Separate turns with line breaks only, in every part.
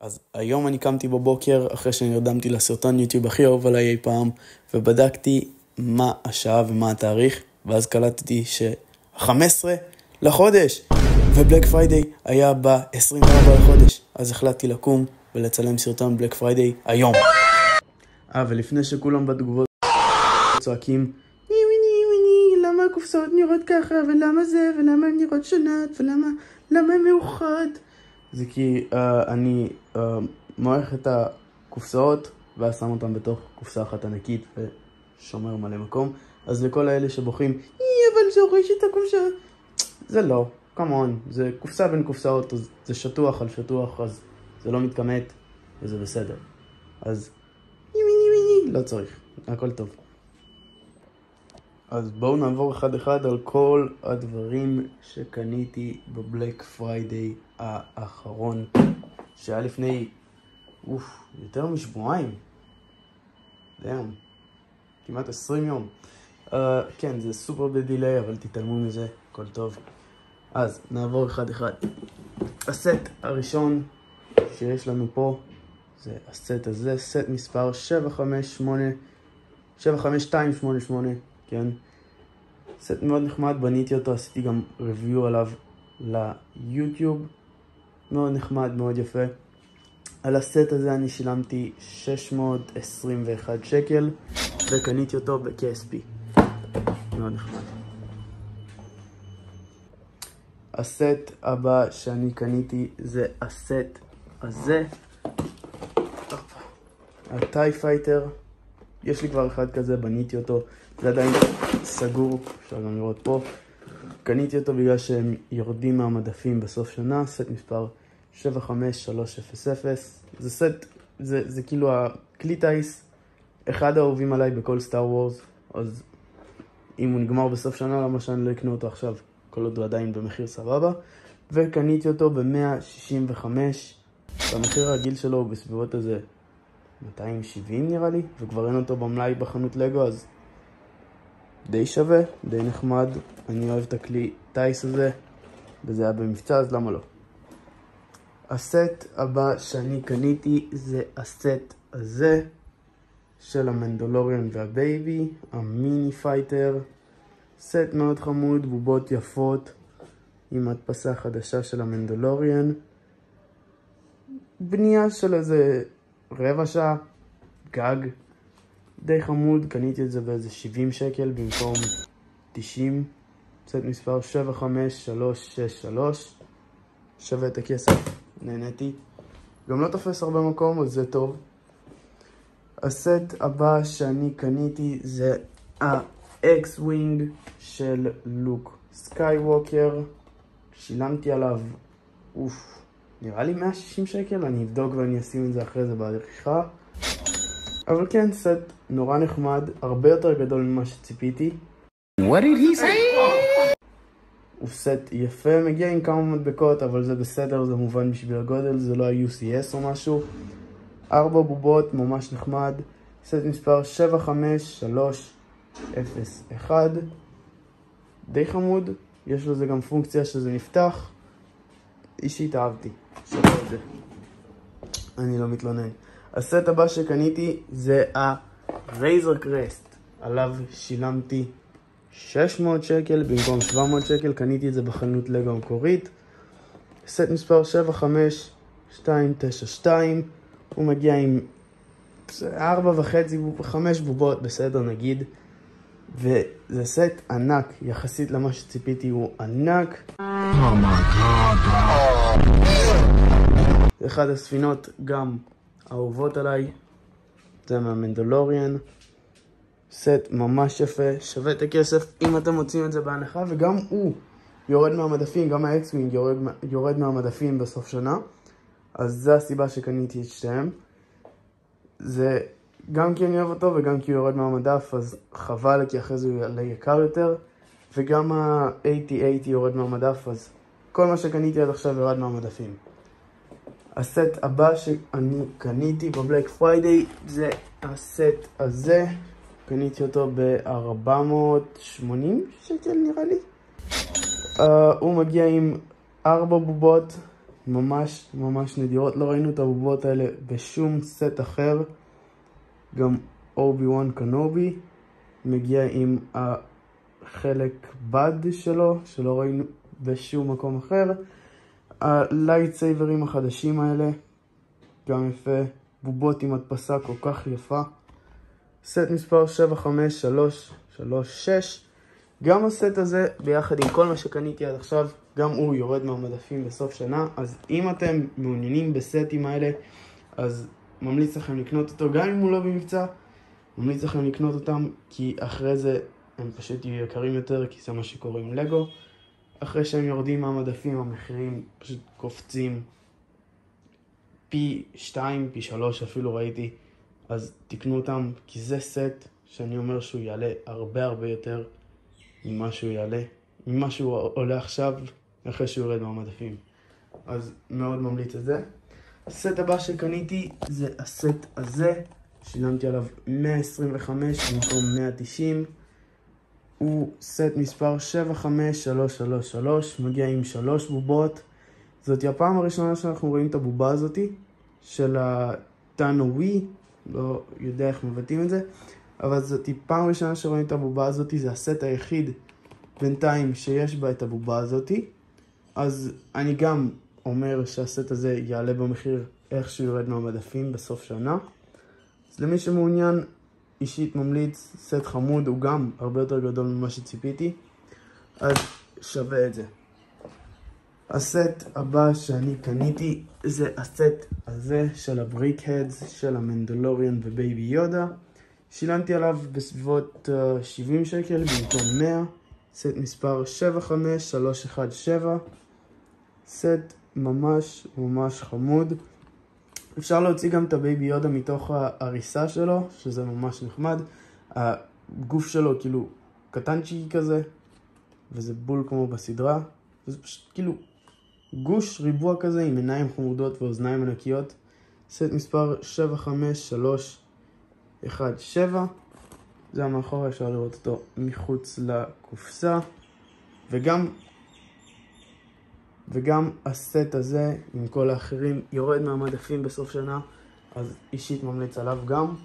אז היום אני קמתי בבוקר אחרי שנרדמתי לסרטון יוטיוב הכי אהוב עליי אי פעם, ובדקתי מה השעה ומה התאריך, ואז קלטתי ש-15 לחודש, ובלק פריידיי היה ב-24 לחודש. אז החלטתי לקום ולצלם סרטון בלק פריידיי היום. ולפני שכולם בתגובות צועקים למה הקופסאות נראות ככה, ולמה זה, ולמה הן נראות שונות, ולמה הן מאוחד, זה כי אני מוערך את הקופסאות ואז שם אותן בתוך קופסה אחת ענקית ושומר מלא מקום. אז לכל האלה שבוכים אבל זה הוריש את הקופסאות, זה לא, כמון, זה קופסה בין קופסאות, אז זה שטוח על שטוח, אז זה לא מתכמת וזה בסדר. אז לא צריך, הכל טוב. אז בואו נעבור אחד אחד על כל הדברים שקניתי בבלק פריידיי האחרון, שהיה לפני יותר משבועיים. כמעט 20 יום. כן, זה סופר בדיליי, אבל תתעלמו מזה, הכל טוב. אז נעבור אחד אחד. הסט הראשון שיש לנו פה זה הסט הזה, סט מספר 75288, כן? סט מאוד נחמד, בניתי אותו, עשיתי גם ריוויו עליו ליוטיוב. מאוד נחמד, מאוד יפה. על הסט הזה אני שילמתי 621 שקל, וקניתי אותו ב-KSP. מאוד נחמד. הסט הבא שאני קניתי זה הסט הזה. הטי פייטר. יש לי כבר אחד כזה, בניתי אותו. זה עדיין סגור, אפשר גם לראות פה. קניתי אותו בגלל שהם יורדים מהמדפים בסוף שנה. סט מספר 75300. זה סט, זה כאילו הכלי טייס, אחד האהובים עליי בכל סטאר וורס. אז אם הוא נגמר בסוף שנה, למה שאני לא אקנה אותו עכשיו? כל עוד הוא עדיין במחיר סבבה. וקניתי אותו ב-165. במחיר הרגיל שלו הוא בסביבות הזה 270 נראה לי, וכבר אין אותו במלאי בחנות לגו, אז די שווה, די נחמד. אני אוהב את הכלי טייס הזה, וזה היה במבצע, אז למה לא? הסט הבא שאני קניתי זה הסט הזה של המנדלוריאן והבייבי, המיני פייטר. סט מאוד חמוד, בובות יפות עם הדפסה חדשה של המנדלוריאן. בנייה של איזה רבע שעה, גג, די חמוד. קניתי את זה באיזה 70 שקל במקום 90. סט מספר 75363, שווה את הכסף, נהניתי. גם לא תופס הרבה מקום, אז זה טוב. הסט הבא שאני קניתי זה האקס-ווינג של לוק סקייווקר. שילמתי עליו נראה לי 160 שקל, אני אבדוק ואני אשים את זה אחרי זה בעריכה. אבל כן, סט נורא נחמד, הרבה יותר גדול ממה שציפיתי.
What did he say?
הוא סט יפה, מגיע עם כמה מדבקות, אבל זה בסדר, זה מובן בשביל הגודל, זה לא ה-UCS או משהו. 4 בובות, ממש נחמד. סט מספר 75301. די חמוד, יש לזה גם פונקציה שזה נפתח. אישית אהבתי, שווה את זה. אני לא מתלונן. הסט הבא שקניתי זה הרייזר קרסט. עליו שילמתי 600 שקל במקום 700 שקל. קניתי את זה בחנות לגו המקורית. סט מספר 75292. הוא מגיע עם 4.5-5 בובות, בסדר נגיד. וזה סט ענק, יחסית למה שציפיתי הוא ענק. אחד הספינות גם אהובות עליי, זה מהמנדלוריאן. סט ממש יפה, שווה את הכסף אם אתם מוצאים את זה בהנחה, וגם הוא יורד מהמדפים, גם האקס-ווינג יורד מהמדפים בסוף שנה. אז זה הסיבה שקניתי את שתיהם. זה גם כי אני אוהב אותו וגם כי הוא יורד מהמדף, אז חבל, כי אחרי זה הוא יעלה יקר יותר. וגם ה-8080 יורד מהמדף, אז כל מה שקניתי עד עכשיו יורד מהמדפים. הסט הבא שאני קניתי בבלק פריידיי זה הסט הזה. קניתי אותו ב-480 שקל נראה לי. הוא מגיע עם 4 בובות, ממש ממש נדירות, לא ראינו את הבובות האלה בשום סט אחר. גם אובי-וואן קנובי מגיע עם החלק בד שלו, שלא ראינו בשום מקום אחר. הלייטסייברים החדשים האלה, גם יפה, בובות עם הדפסה כל כך יפה. סט מספר 75336. גם הסט הזה, ביחד עם כל מה שקניתי עד עכשיו, גם הוא יורד מהמדפים בסוף שנה. אז אם אתם מעוניינים בסטים האלה, אז ממליץ לכם לקנות אותו, גם אם הוא לא במבצע, ממליץ לכם לקנות אותם, כי אחרי זה הם פשוט יהיו יקרים יותר, כי זה מה שקורה עם לגו. אחרי שהם יורדים מהמדפים, המחירים פשוט קופצים פי 2, פי 3 אפילו ראיתי. אז תקנו אותם, כי זה סט שאני אומר שהוא יעלה הרבה הרבה יותר ממה שהוא עולה עכשיו, אחרי שהוא יורד מהמדפים. אז מאוד ממליץ את זה. הסט הבא שקניתי זה הסט הזה, שילמתי עליו 125 במקום 190. הוא סט מספר 75333, מגיע עם 3 בובות. זאת הפעם הראשונה שאנחנו רואים את הבובה הזאת של הטאנו ווי, לא יודע איך מבטאים את זה, אבל זאת פעם ראשונה שרואים את הבובה הזאת. זה הסט היחיד בינתיים שיש בה את הבובה הזאת. אז אני גם אומר שהסט הזה יעלה במחיר איך שהוא יורד מהמדפים בסוף שנה. אז למי שמעוניין, אישית ממליץ, סט חמוד, הוא גם הרבה יותר גדול ממה שציפיתי, אז שווה את זה. הסט הבא שאני קניתי זה הסט הזה של הבריק-הדס של המנדלוריאן ובייבי יודה. שילמתי עליו בסביבות 70 שקל במקום 100. סט מספר 75317. סט ממש ממש חמוד. אפשר להוציא גם את הבייבי יודה מתוך ההריסה שלו, שזה ממש נחמד. הגוף שלו כאילו קטנצ'י כזה, וזה בול כמו בסדרה. וזה פשוט כאילו גוש ריבוע כזה עם עיניים חמודות ואוזניים ענקיות. סט מספר 75317. זה המאחורה, אפשר לראות אותו מחוץ לקופסה. וגם הסט הזה עם כל האחרים יורד מהמדפים בסוף שנה, אז אישית ממליץ עליו גם.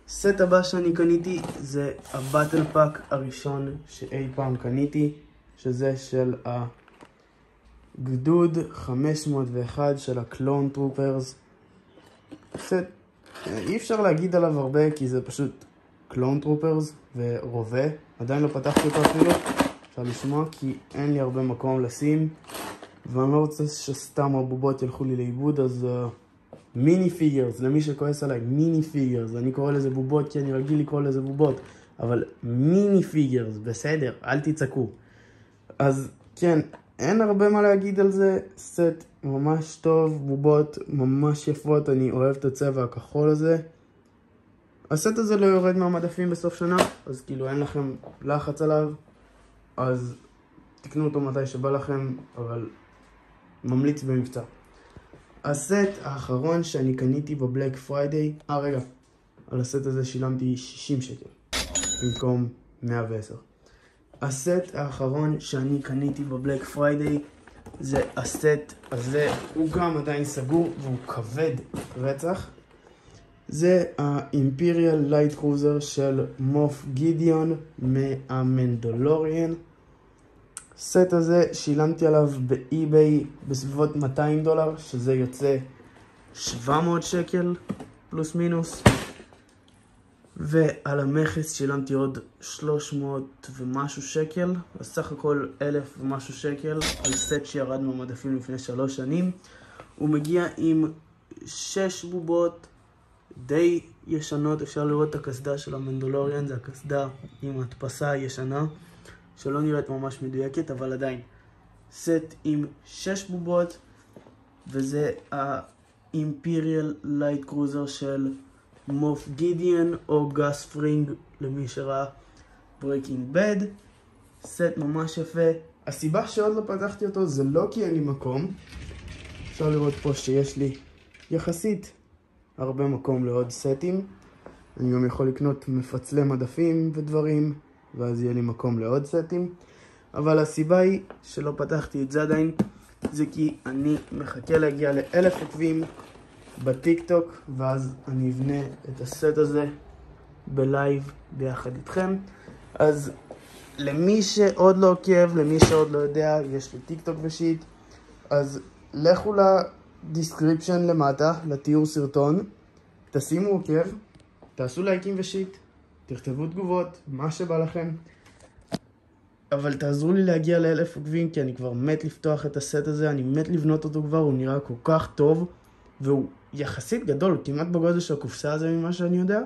סט הבא שאני קניתי זה הבטל פאק הראשון שאי פעם קניתי, שזה של הגדוד 501 של הקלון טרופרס. סט, אי אפשר להגיד עליו הרבה כי זה פשוט קלון טרופרס ורובה. עדיין לא פתחתי אותו אפילו, אפשר לשמוע, כי אין לי הרבה מקום לשים, ואני לא רוצה שסתם הבובות ילכו לי לאיבוד. אז מיני פיגרס, למי שכועס עליי, מיני פיגרס, אני קורא לזה בובות כי אני רגיל לקרוא לזה בובות, אבל מיני פיגרס, בסדר, אל תצעקו. אז כן, אין הרבה מה להגיד על זה. סט ממש טוב, בובות ממש יפות, אני אוהב את הצבע הכחול הזה. הסט הזה לא יורד מהמדפים בסוף שנה, אז כאילו אין לכם לחץ עליו, אז תקנו אותו מתי שבא לכם, אבל ממליץ במבצע. הסט האחרון שאני קניתי בבלק פריידיי, רגע, על הסט הזה שילמתי 60 שקל במקום 110. הסט האחרון שאני קניתי בבלק פריידיי זה הסט הזה, הוא גם עדיין סגור והוא כבד רצח. זה האימפריאל לייט קרוזר של מוף גידיון מהמנדלוריאן. הסט הזה שילמתי עליו באי-ביי בסביבות $200, שזה יוצא 700 שקל פלוס מינוס. ועל המכס שילמתי עוד 300 ומשהו שקל, אז סך הכל 1,000 ומשהו שקל על סט שירד מהמדפים לפני 3 שנים. הוא מגיע עם 6 בובות די ישנות. אפשר לראות את הקסדה של המנדלוריאן, זה הקסדה עם הדפסה הישנה שלא נראית ממש מדויקת, אבל עדיין סט עם 6 בובות, וזה האימפריאל לייט קרוזר של מוף גידיון או גס פרינג למי שראה ברייקינג בד. סט ממש יפה. הסיבה שעוד לא פתחתי אותו זה לא כי אין לי מקום. אפשר לראות פה שיש לי יחסית הרבה מקום לעוד סטים. אני גם יכול לקנות מפצלי מדפים ודברים, ואז יהיה לי מקום לעוד סטים. אבל הסיבה היא שלא פתחתי את זה עדיין, זה כי אני מחכה להגיע ל1,000 עוקבים בטיק טוק, ואז אני אבנה את הסט הזה בלייב ביחד איתכם. אז למי שעוד לא עוקב, למי שעוד לא יודע, יש לי טיק טוק ושיט, אז לכו לדיסקריפשן למטה, לתיאור סרטון, תשימו עוקב, תעשו לייקים ושיט, תכתבו תגובות, מה שבא לכם. אבל תעזרו לי להגיע ל1,000 עוקבים, כי אני כבר מת לפתוח את הסט הזה, אני מת לבנות אותו כבר, הוא נראה כל כך טוב, והוא יחסית גדול, כמעט בגודל של הקופסה הזה ממה שאני יודע.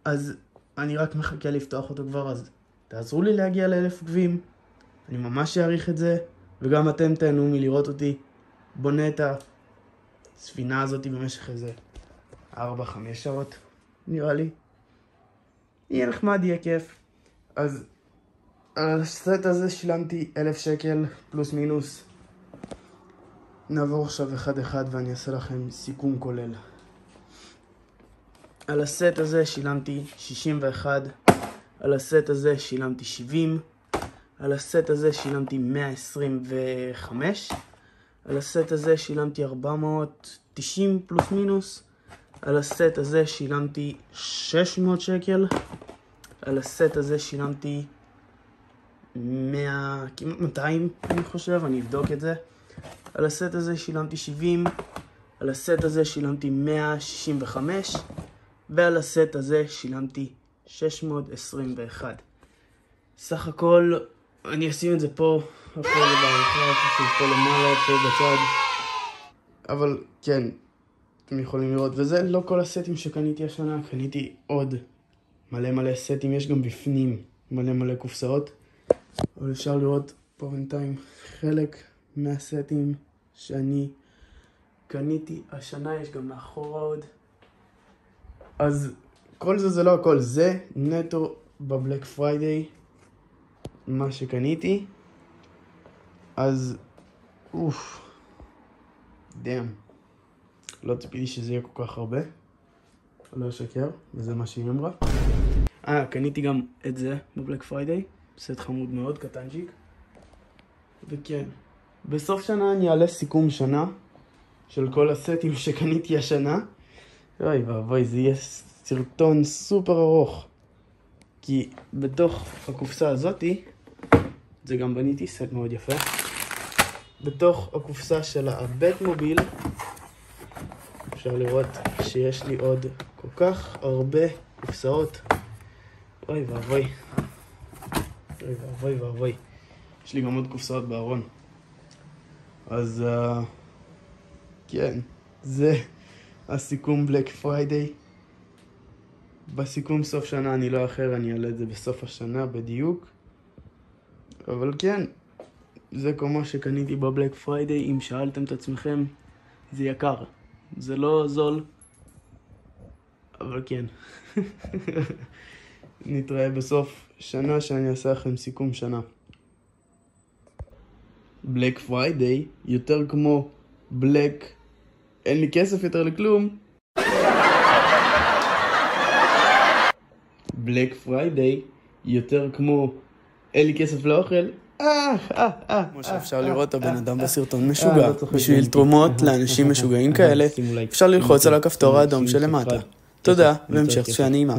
אז אני רק מחכה לפתוח אותו כבר, אז תעזרו לי להגיע ל1,000 עוקבים, אני ממש אעריך את זה, וגם אתם תהנו מלראות אותי בונה את הספינה הזאת במשך איזה 4-5 שעות, נראה לי. יהיה נחמד, יהיה כיף. אז על הסט הזה שילמתי 1,000 שקל פלוס מינוס. נעבור עכשיו אחד אחד ואני אעשה לכם סיכום כולל. על הסט הזה שילמתי 61, על הסט הזה שילמתי 70, על הסט הזה שילמתי 125, על הסט הזה שילמתי 490 פלוס מינוס, על הסט הזה שילמתי 600 שקל, על הסט הזה שילמתי 100, כמעט 200 אני חושב, אני אבדוק את זה. על הסט הזה שילמתי 70, על הסט הזה שילמתי 165, ועל הסט הזה שילמתי 621. סך הכל, אני אשים את זה פה, אחרי זה בעריכה, פה למעלה, פה בצד. אבל כן, אתם יכולים לראות, וזה לא כל הסטים שקניתי השנה, קניתי עוד מלא סטים, יש גם בפנים מלא קופסאות. אבל אפשר לראות פה בינתיים חלק מהסטים שאני קניתי השנה, יש גם מאחורה עוד. אז כל זה לא הכל, זה נטו בבלק פריידיי מה שקניתי. אז דאם, לא ציפיתי שזה יהיה כל כך הרבה, לא אשקר, וזה מה שהיא אמרה. קניתי גם את זה בבלק פריידיי, סט חמוד מאוד, קטנג'יק. וכן, בסוף שנה אני אעלה סיכום שנה של כל הסטים שקניתי השנה. אוי ואבוי, זה יהיה סרטון סופר ארוך, כי בתוך הקופסה הזאתי, זה גם בניתי סט מאוד יפה, בתוך הקופסה של הבט מוביל אפשר לראות שיש לי עוד כל כך הרבה קופסאות. אוי ואבוי, אוי ואבוי, יש לי גם עוד קופסאות בארון. אז כן, זה הסיכום בלק פריידיי. בסיכום סוף שנה אני לא אחר, אני אעלה את זה בסוף השנה בדיוק. אבל כן, זה כל מה שקניתי בבלק פריידיי. אם שאלתם את עצמכם, זה יקר, זה לא זול, אבל כן. נתראה בסוף שנה שאני אעשה לכם סיכום שנה. בלק פריידיי יותר כמו בלק אין לי כסף יותר לכלום. בלק פריידיי יותר כמו אין לי כסף לאוכל. כמו שאפשר לראות, הבן אדם בסרטון משוגע. בשביל תרומות לאנשים משוגעים כאלה, אפשר ללחוץ על הכפתור האדום שלמטה. תודה, והמשך שעה נעימה.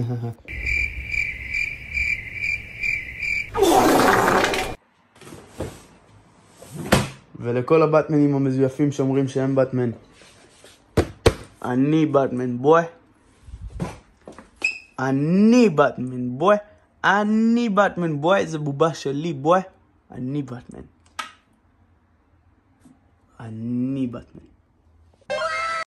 ולכל הבטמנים המזויפים שאומרים שהם בטמן, אני בטמן בוי, אני בטמן בוי, אני בטמן בוי, זה בובה שלי בוי, אני בטמן, אני בטמן.